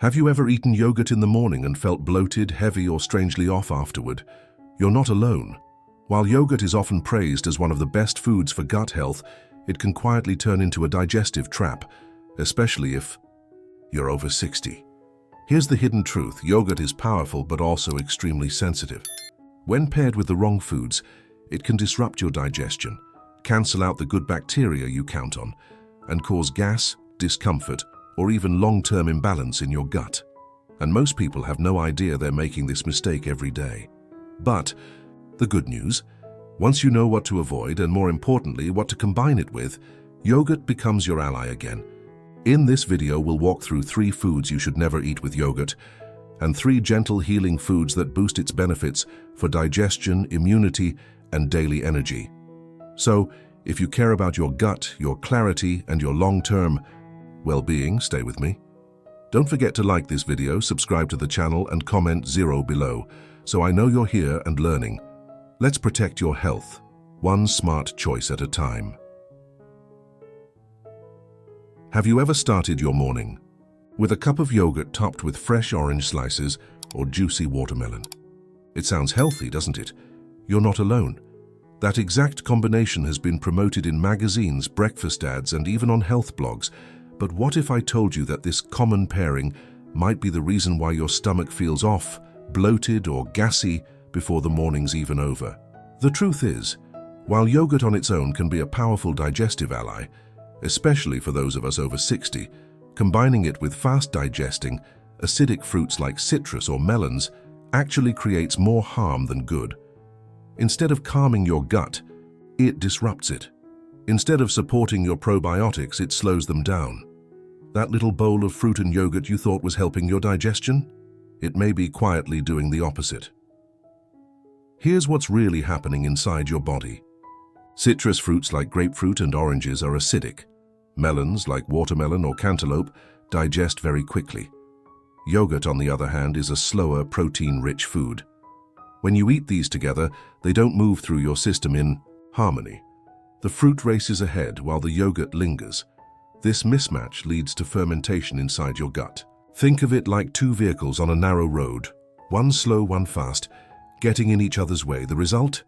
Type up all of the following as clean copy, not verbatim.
Have you ever eaten yogurt in the morning and felt bloated, heavy, or strangely off afterward? You're not alone. While yogurt is often praised as one of the best foods for gut health, it can quietly turn into a digestive trap, especially if you're over 60. Here's the hidden truth: yogurt is powerful but also extremely sensitive. When paired with the wrong foods, it can disrupt your digestion, cancel out the good bacteria you count on, and cause gas, discomfort, or even long-term imbalance in your gut. And most people have no idea they're making this mistake every day. But the good news, once you know what to avoid and, more importantly, what to combine it with, yogurt becomes your ally again. In this video, we'll walk through 3 foods you should never eat with yogurt and 3 gentle healing foods that boost its benefits for digestion, immunity, and daily energy. So, if you care about your gut, your clarity, and your long-term well-being, stay with me. Don't forget to like this video, subscribe to the channel, and comment 0 below, so I know you're here and learning. Let's protect your health, one smart choice at a time. Have you ever started your morning with a cup of yogurt topped with fresh orange slices or juicy watermelon? It sounds healthy, doesn't it? You're not alone. That exact combination has been promoted in magazines, breakfast ads, and even on health blogs. But what if I told you that this common pairing might be the reason why your stomach feels off, bloated, or gassy before the morning's even over? The truth is, while yogurt on its own can be a powerful digestive ally, especially for those of us over 60, combining it with fast-digesting, acidic fruits like citrus or melons actually creates more harm than good. Instead of calming your gut, it disrupts it. Instead of supporting your probiotics, it slows them down. That little bowl of fruit and yogurt you thought was helping your digestion? It may be quietly doing the opposite. Here's what's really happening inside your body. Citrus fruits like grapefruit and oranges are acidic. Melons like watermelon or cantaloupe digest very quickly. Yogurt, on the other hand, is a slower, protein-rich food. When you eat these together, they don't move through your system in harmony. The fruit races ahead while the yogurt lingers. This mismatch leads to fermentation inside your gut. Think of it like 2 vehicles on a narrow road, one slow, one fast, getting in each other's way. The result?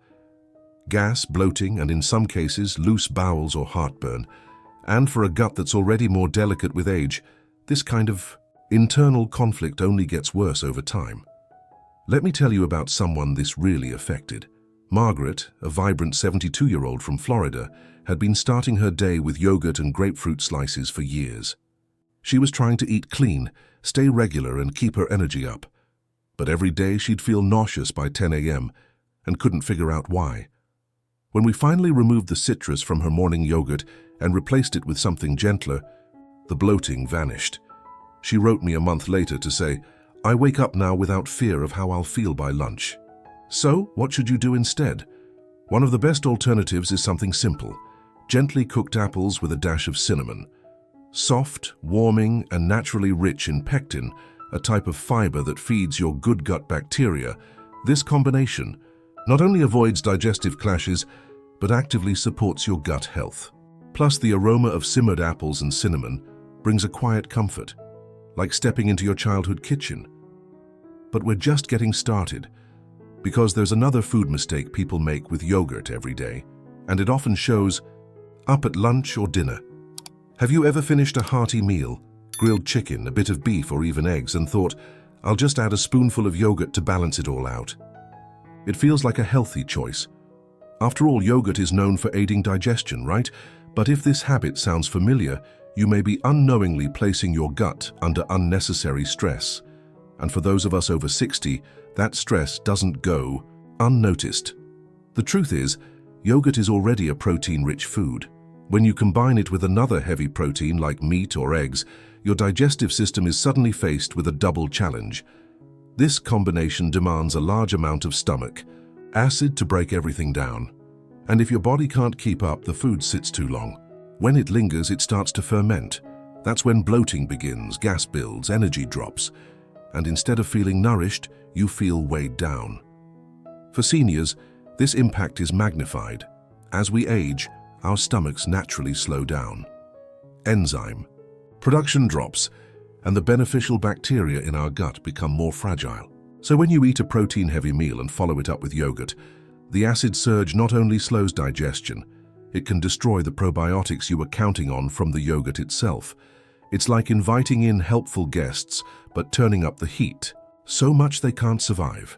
Gas, bloating, and in some cases, loose bowels or heartburn. And for a gut that's already more delicate with age, this kind of internal conflict only gets worse over time. Let me tell you about someone this really affected. Margaret, a vibrant 72-year-old from Florida, had been starting her day with yogurt and grapefruit slices for years. She was trying to eat clean, stay regular, and keep her energy up. But every day she'd feel nauseous by 10 a.m. and couldn't figure out why. When we finally removed the citrus from her morning yogurt and replaced it with something gentler, the bloating vanished. She wrote me a month later to say, "I wake up now without fear of how I'll feel by lunch." So, what should you do instead? One of the best alternatives is something simple: gently cooked apples with a dash of cinnamon. Soft, warming, and naturally rich in pectin, a type of fiber that feeds your good gut bacteria, this combination not only avoids digestive clashes, but actively supports your gut health. Plus, the aroma of simmered apples and cinnamon brings a quiet comfort, like stepping into your childhood kitchen. But we're just getting started, because there's another food mistake people make with yogurt every day, and it often shows up at lunch or dinner. Have you ever finished a hearty meal, grilled chicken, a bit of beef, or even eggs, and thought, "I'll just add a spoonful of yogurt to balance it all out"? It feels like a healthy choice. After all, yogurt is known for aiding digestion, right? But if this habit sounds familiar, you may be unknowingly placing your gut under unnecessary stress. And for those of us over 60, that stress doesn't go unnoticed. The truth is, yogurt is already a protein-rich food. When you combine it with another heavy protein like meat or eggs, your digestive system is suddenly faced with a double challenge. This combination demands a large amount of stomach acid to break everything down. And if your body can't keep up, the food sits too long. When it lingers, it starts to ferment. That's when bloating begins, gas builds, energy drops. And instead of feeling nourished, you feel weighed down. For seniors, this impact is magnified. As we age, our stomachs naturally slow down. Enzyme production drops, and the beneficial bacteria in our gut become more fragile. So when you eat a protein-heavy meal and follow it up with yogurt, the acid surge not only slows digestion, it can destroy the probiotics you were counting on from the yogurt itself. It's like inviting in helpful guests, but turning up the heat, so much they can't survive.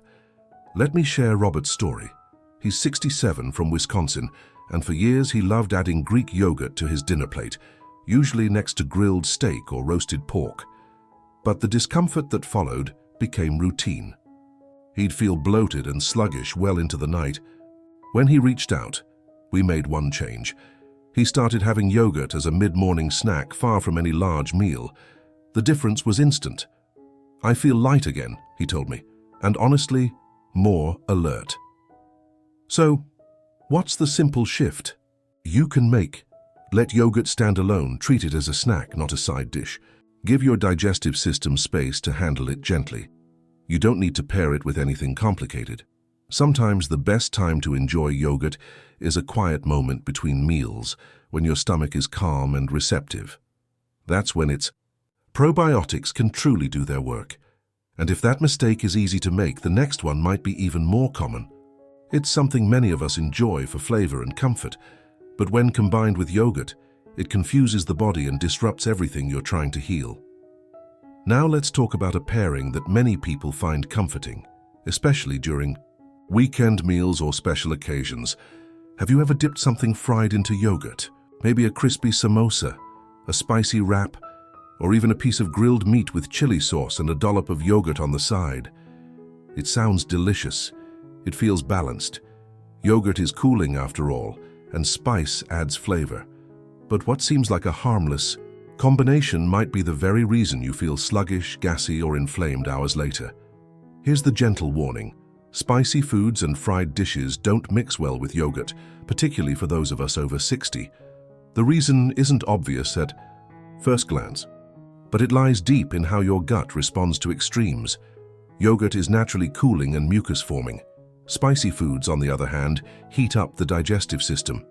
Let me share Robert's story. He's 67 from Wisconsin, and for years he loved adding Greek yogurt to his dinner plate, usually next to grilled steak or roasted pork. But the discomfort that followed became routine. He'd feel bloated and sluggish well into the night. When he reached out, we made one change. He started having yogurt as a mid-morning snack far from any large meal. The difference was instant. "I feel light again," he told me, and honestly, more alert. So, what's the simple shift you can make? Let yogurt stand alone, treat it as a snack, not a side dish. Give your digestive system space to handle it gently. You don't need to pair it with anything complicated. Sometimes the best time to enjoy yogurt is a quiet moment between meals, when your stomach is calm and receptive. That's when its probiotics can truly do their work. And if that mistake is easy to make, the next one might be even more common. It's something many of us enjoy for flavor and comfort, but when combined with yogurt, it confuses the body and disrupts everything you're trying to heal. Now let's talk about a pairing that many people find comforting, especially during weekend meals or special occasions. Have you ever dipped something fried into yogurt? Maybe a crispy samosa, a spicy wrap, or even a piece of grilled meat with chili sauce and a dollop of yogurt on the side. It sounds delicious. It feels balanced. Yogurt is cooling after all, and spice adds flavor. But what seems like a harmless combination might be the very reason you feel sluggish, gassy, or inflamed hours later. Here's the gentle warning. Spicy foods and fried dishes don't mix well with yogurt, particularly for those of us over 60. The reason isn't obvious at first glance, but it lies deep in how your gut responds to extremes. Yogurt is naturally cooling and mucus-forming. Spicy foods, on the other hand, heat up the digestive system.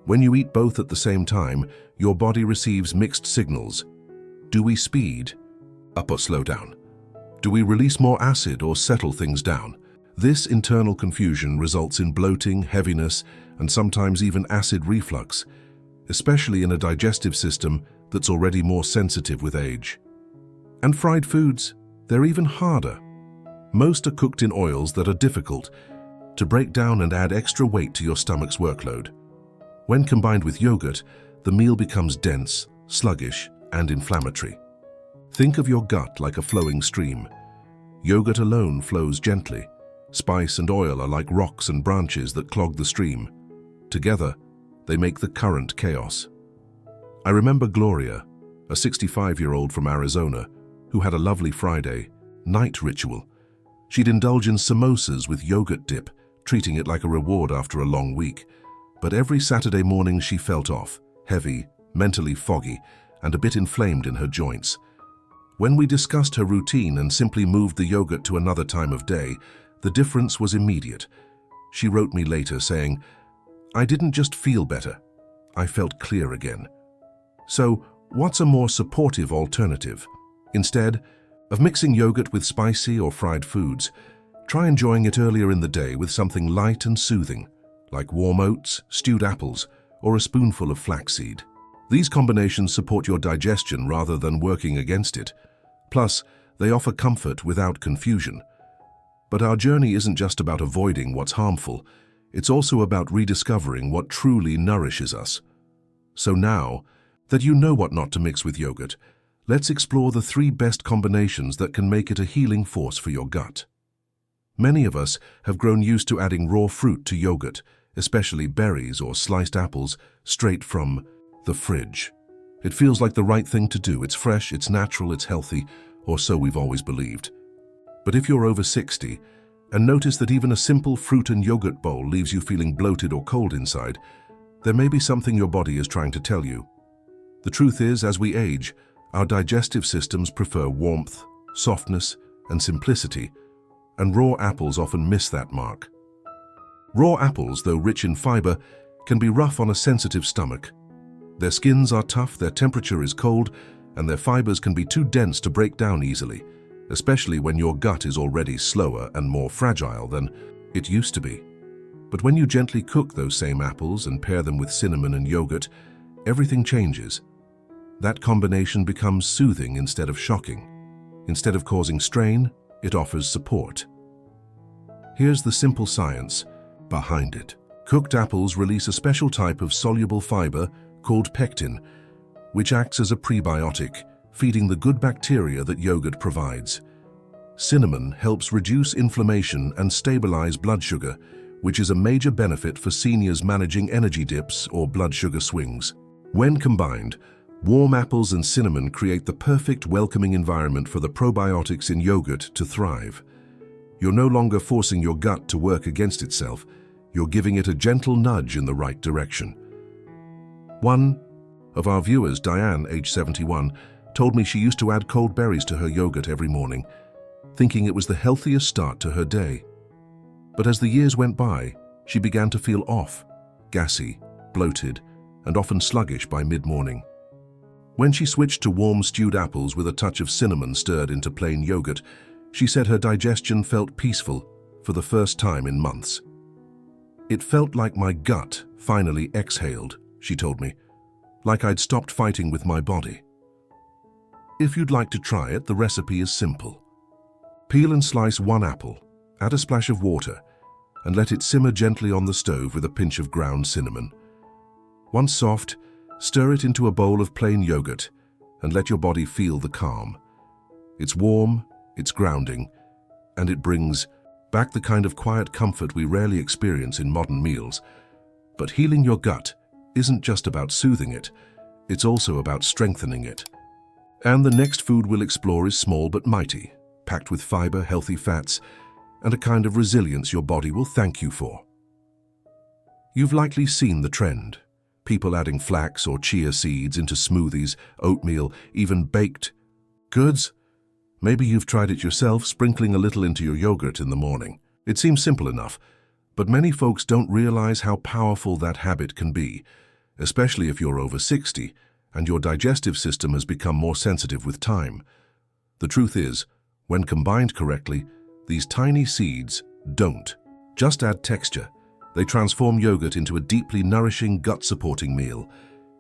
When you eat both at the same time, your body receives mixed signals. Do we speed up or slow down? Do we release more acid or settle things down? This internal confusion results in bloating, heaviness, and sometimes even acid reflux, especially in a digestive system that's already more sensitive with age. And fried foods, they're even harder. Most are cooked in oils that are difficult to break down and add extra weight to your stomach's workload. When combined with yogurt, the meal becomes dense, sluggish, and inflammatory. Think of your gut like a flowing stream. Yogurt alone flows gently. Spice and oil are like rocks and branches that clog the stream. Together, they make the current chaos. I remember Gloria, a 65-year-old from Arizona, who had a lovely Friday night ritual. She'd indulge in samosas with yogurt dip, treating it like a reward after a long week. But every Saturday morning she felt off, heavy, mentally foggy, and a bit inflamed in her joints. When we discussed her routine and simply moved the yogurt to another time of day, the difference was immediate. She wrote me later saying, "I didn't just feel better, I felt clear again." So, what's a more supportive alternative? Instead of mixing yogurt with spicy or fried foods, try enjoying it earlier in the day with something light and soothing, like warm oats, stewed apples, or a spoonful of flaxseed. These combinations support your digestion rather than working against it. Plus, they offer comfort without confusion. But our journey isn't just about avoiding what's harmful, it's also about rediscovering what truly nourishes us. So now that you know what not to mix with yogurt, let's explore the 3 best combinations that can make it a healing force for your gut. Many of us have grown used to adding raw fruit to yogurt, especially berries or sliced apples, straight from the fridge. It feels like the right thing to do. It's fresh, it's natural, it's healthy, or so we've always believed. But if you're over 60 and notice that even a simple fruit and yogurt bowl leaves you feeling bloated or cold inside, there may be something your body is trying to tell you. The truth is, as we age, our digestive systems prefer warmth, softness, and simplicity, and raw apples often miss that mark. Raw apples, though rich in fiber, can be rough on a sensitive stomach. Their skins are tough, their temperature is cold, and their fibers can be too dense to break down easily, especially when your gut is already slower and more fragile than it used to be. But when you gently cook those same apples and pair them with cinnamon and yogurt, everything changes. That combination becomes soothing instead of shocking. Instead of causing strain, it offers support. Here's the simple science behind it. Cooked apples release a special type of soluble fiber called pectin, which acts as a prebiotic, feeding the good bacteria that yogurt provides. Cinnamon helps reduce inflammation and stabilize blood sugar, which is a major benefit for seniors managing energy dips or blood sugar swings. When combined, warm apples and cinnamon create the perfect welcoming environment for the probiotics in yogurt to thrive. You're no longer forcing your gut to work against itself, you're giving it a gentle nudge in the right direction. One of our viewers, Diane, age 71, told me she used to add cold berries to her yogurt every morning, thinking it was the healthiest start to her day. But as the years went by, she began to feel off, gassy, bloated, and often sluggish by mid-morning. When she switched to warm stewed apples with a touch of cinnamon stirred into plain yogurt, she said her digestion felt peaceful for the first time in months. "It felt like my gut finally exhaled," she told me, "like I'd stopped fighting with my body." If you'd like to try it, the recipe is simple. Peel and slice one apple, add a splash of water, and let it simmer gently on the stove with a pinch of ground cinnamon. Once soft, stir it into a bowl of plain yogurt and let your body feel the calm. It's warm, it's grounding, and it brings back the kind of quiet comfort we rarely experience in modern meals. But healing your gut isn't just about soothing it, it's also about strengthening it. And the next food we'll explore is small but mighty, packed with fiber, healthy fats, and a kind of resilience your body will thank you for. You've likely seen the trend. People adding flax or chia seeds into smoothies, oatmeal, even baked goods. Maybe you've tried it yourself, sprinkling a little into your yogurt in the morning. It seems simple enough, but many folks don't realize how powerful that habit can be, especially if you're over 60 and your digestive system has become more sensitive with time. The truth is, when combined correctly, these tiny seeds don't just add texture. They transform yogurt into a deeply nourishing, gut-supporting meal.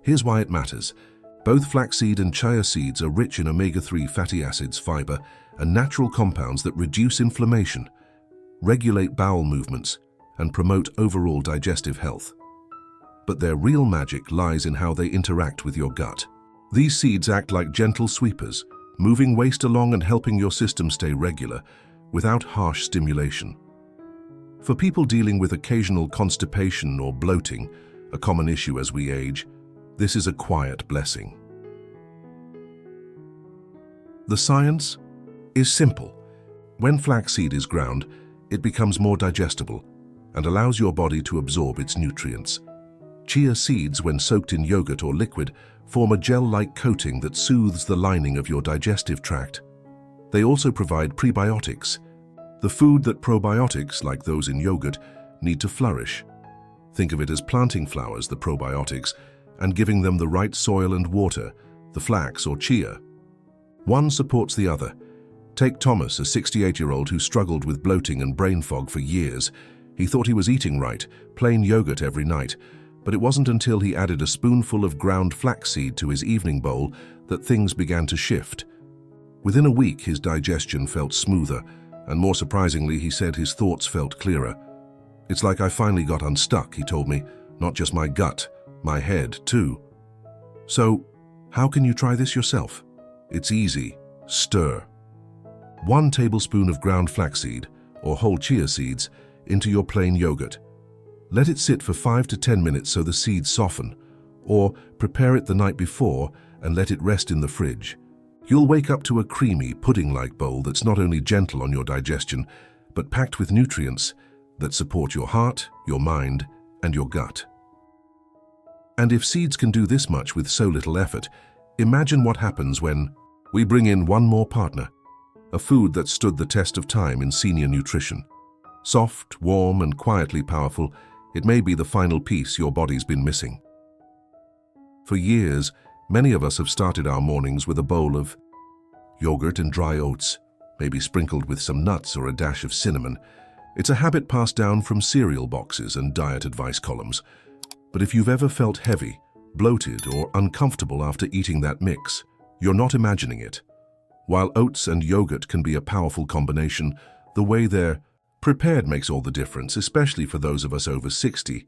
Here's why it matters. Both flaxseed and chia seeds are rich in omega-3 fatty acids, fiber, and natural compounds that reduce inflammation, regulate bowel movements, and promote overall digestive health. But their real magic lies in how they interact with your gut. These seeds act like gentle sweepers, moving waste along and helping your system stay regular, without harsh stimulation. For people dealing with occasional constipation or bloating, a common issue as we age, this is a quiet blessing. The science is simple. When flaxseed is ground, it becomes more digestible and allows your body to absorb its nutrients. Chia seeds, when soaked in yogurt or liquid, form a gel-like coating that soothes the lining of your digestive tract. They also provide prebiotics, the food that probiotics, like those in yogurt, need to flourish. Think of it as planting flowers, the probiotics, and giving them the right soil and water, the flax or chia. One supports the other. Take Thomas, a 68-year-old who struggled with bloating and brain fog for years. He thought he was eating right, plain yogurt every night, but it wasn't until he added a spoonful of ground flaxseed to his evening bowl that things began to shift. Within a week, his digestion felt smoother, and more surprisingly, he said his thoughts felt clearer. "It's like I finally got unstuck," he told me, "not just my gut, my head too." So, how can you try this yourself? It's easy. Stir 1 tablespoon of ground flaxseed or whole chia seeds into your plain yogurt. Let it sit for 5 to 10 minutes so the seeds soften, or prepare it the night before and let it rest in the fridge. You'll wake up to a creamy, pudding-like bowl that's not only gentle on your digestion, but packed with nutrients that support your heart, your mind, and your gut. And if seeds can do this much with so little effort, imagine what happens when we bring in one more partner, a food that stood the test of time in senior nutrition. Soft, warm, and quietly powerful, it may be the final piece your body's been missing. For years, Many of us have started our mornings with a bowl of yogurt and dry oats, maybe sprinkled with some nuts or a dash of cinnamon. It's a habit passed down from cereal boxes and diet advice columns. But if you've ever felt heavy, bloated, or uncomfortable after eating that mix, you're not imagining it. While oats and yogurt can be a powerful combination, the way they're prepared makes all the difference, especially for those of us over 60.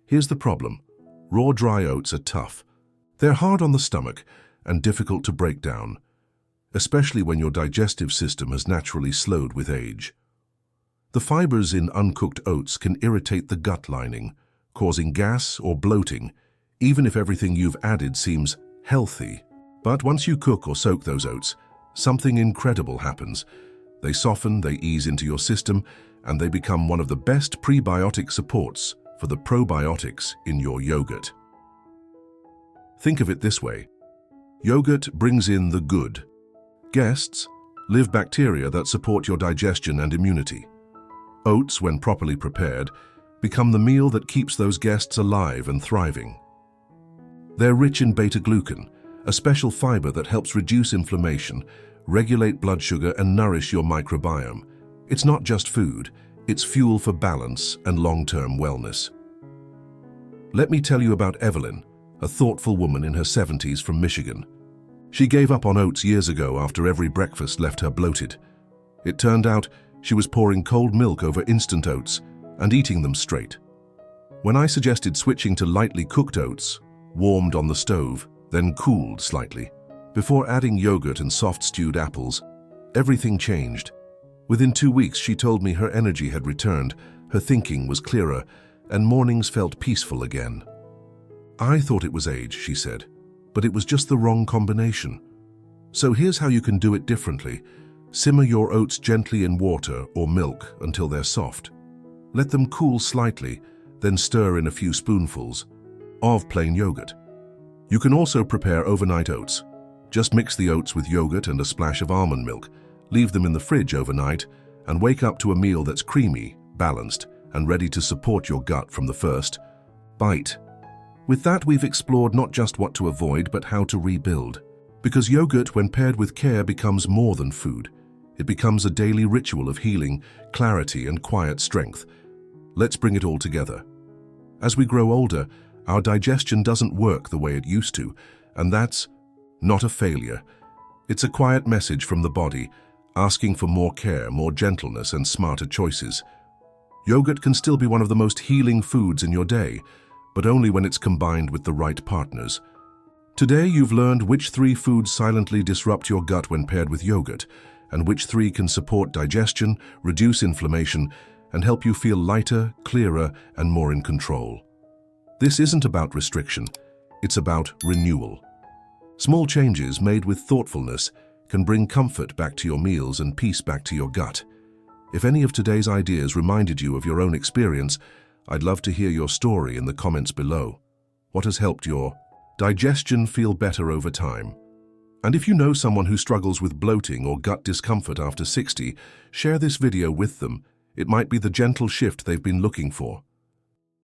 Here's the problem. Raw dry oats are tough. They're hard on the stomach and difficult to break down, especially when your digestive system has naturally slowed with age. The fibers in uncooked oats can irritate the gut lining, causing gas or bloating, even if everything you've added seems healthy. But once you cook or soak those oats, something incredible happens. They soften, they ease into your system, and they become one of the best prebiotic supports for the probiotics in your yogurt. Think of it this way. Yogurt brings in the good. Guests, live bacteria that support your digestion and immunity. Oats, when properly prepared, become the meal that keeps those guests alive and thriving. They're rich in beta-glucan, a special fiber that helps reduce inflammation, regulate blood sugar, and nourish your microbiome. It's not just food, it's fuel for balance and long-term wellness. Let me tell you about Evelyn, a thoughtful woman in her 70s from Michigan. She gave up on oats years ago after every breakfast left her bloated. It turned out she was pouring cold milk over instant oats and eating them straight. When I suggested switching to lightly cooked oats, warmed on the stove, then cooled slightly, before adding yogurt and soft stewed apples, everything changed. Within 2 weeks, she told me her energy had returned, her thinking was clearer, and mornings felt peaceful again. I thought it was age, she said, but it was just the wrong combination. So here's how you can do it differently. Simmer your oats gently in water or milk until they're soft. Let them cool slightly, then stir in a few spoonfuls of plain yogurt. You can also prepare overnight oats. Just mix the oats with yogurt and a splash of almond milk. Leave them in the fridge overnight and wake up to a meal that's creamy, balanced, and ready to support your gut from the first bite. With that, we've explored not just what to avoid, but how to rebuild. Because yogurt, when paired with care, becomes more than food. It becomes a daily ritual of healing, clarity, and quiet strength. Let's bring it all together. As we grow older, our digestion doesn't work the way it used to, and that's not a failure. It's a quiet message from the body, asking for more care, more gentleness, and smarter choices. Yogurt can still be one of the most healing foods in your day, but only when it's combined with the right partners. Today, you've learned which 3 foods silently disrupt your gut when paired with yogurt, and which 3 can support digestion, reduce inflammation, and help you feel lighter, clearer, and more in control. This isn't about restriction, it's about renewal. Small changes made with thoughtfulness can bring comfort back to your meals and peace back to your gut. If any of today's ideas reminded you of your own experience, I'd love to hear your story in the comments below. What has helped your digestion feel better over time? And if you know someone who struggles with bloating or gut discomfort after 60, share this video with them. It might be the gentle shift they've been looking for.